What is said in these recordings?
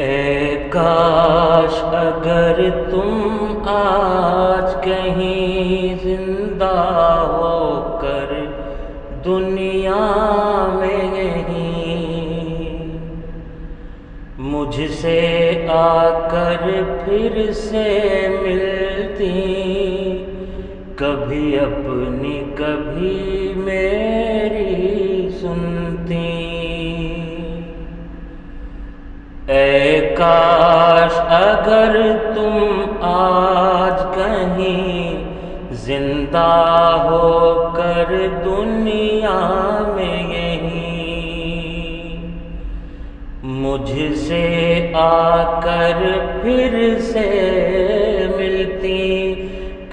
اے کاش اگر تم آج کہیں زندہ ہو کر دنیا میں نہیں، مجھ سے آ کر پھر سے ملتی، کبھی اپنی کبھی میری سنتی۔ اے کاش اگر تم آج کہیں زندہ ہو کر دنیا میں یہیں، مجھ سے آ کر پھر سے ملتی،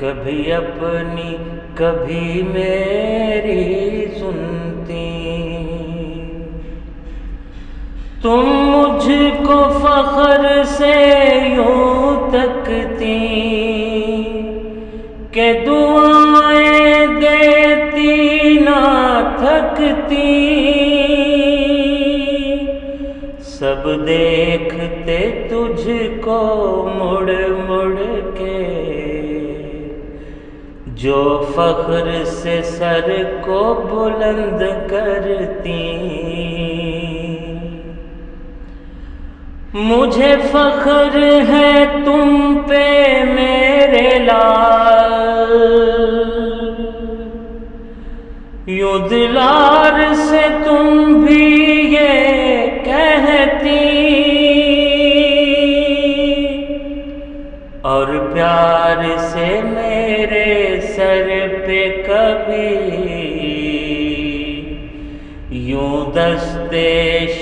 کبھی اپنی کبھی میری سنتی۔ تم مجھ کو فخر سے یوں تکتی کہ دعائیں دیتی نہ تھکتی، سب دیکھتے تجھ کو مڑ مڑ کے، جو فخر سے سر کو بلند کرتی۔ مجھے فخر ہے تم پہ میرے لال، یوں دلار سے تم بھی یہ کہتی، اور پیار سے میرے سر پہ کبھی یوں دستے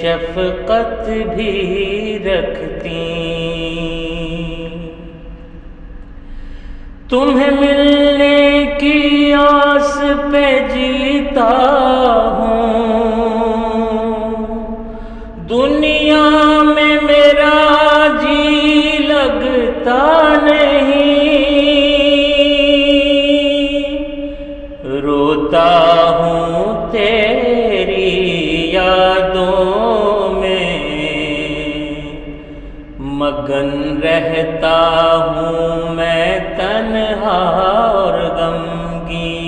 شفقت بھی رکھتی۔ تمہیں ملنے کی آس پہ جیتا ہوں، دنیا میں میرا جی لگتا نہیں، روتا ہوں تیری یادوں میں، مگن رہتا ہوں میں تنہا اور غمگین۔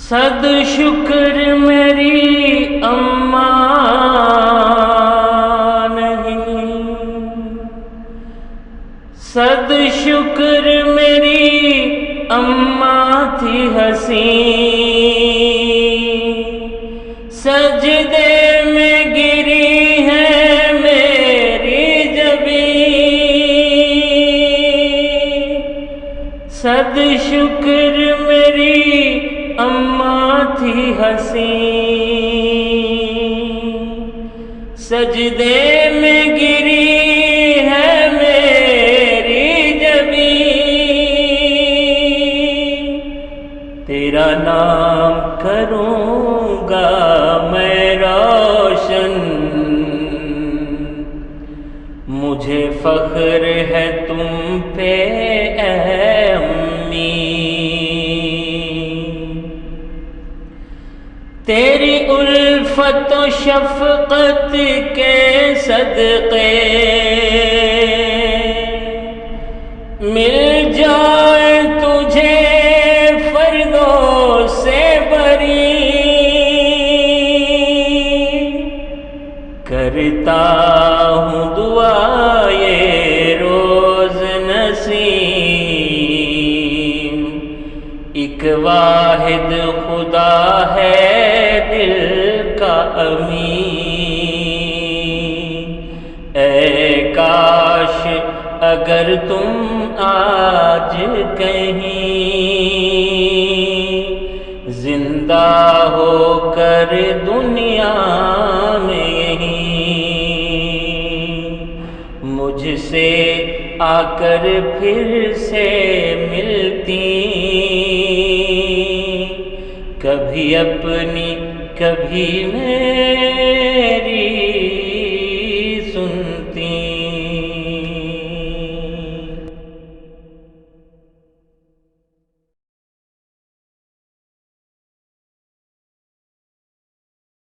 صد شکر میری اماں نہیں، صد شکر میری اماں تھی حسین، سجدے میں گری ہے میری جبین، صد شکر میری اماں تھی حسین، سجدے میں گری ہے میری جبین، تیرا نام کروں گا میں روشن، مجھے فخر ہے تم پہ اے امی، تیری الفت و شفقت کے صدقے مل جائے تجھے فردوس سے بری، کرتا ہوں دعا یہ روز نسیم، ایک واحد خدا ہے دل کا امین۔ اے کاش اگر تم آج کہیں زندہ ہو کر دنیا میں یہیں، مجھ سے آ کر پھر سے ملتی، کبھی اپنی کبھی میری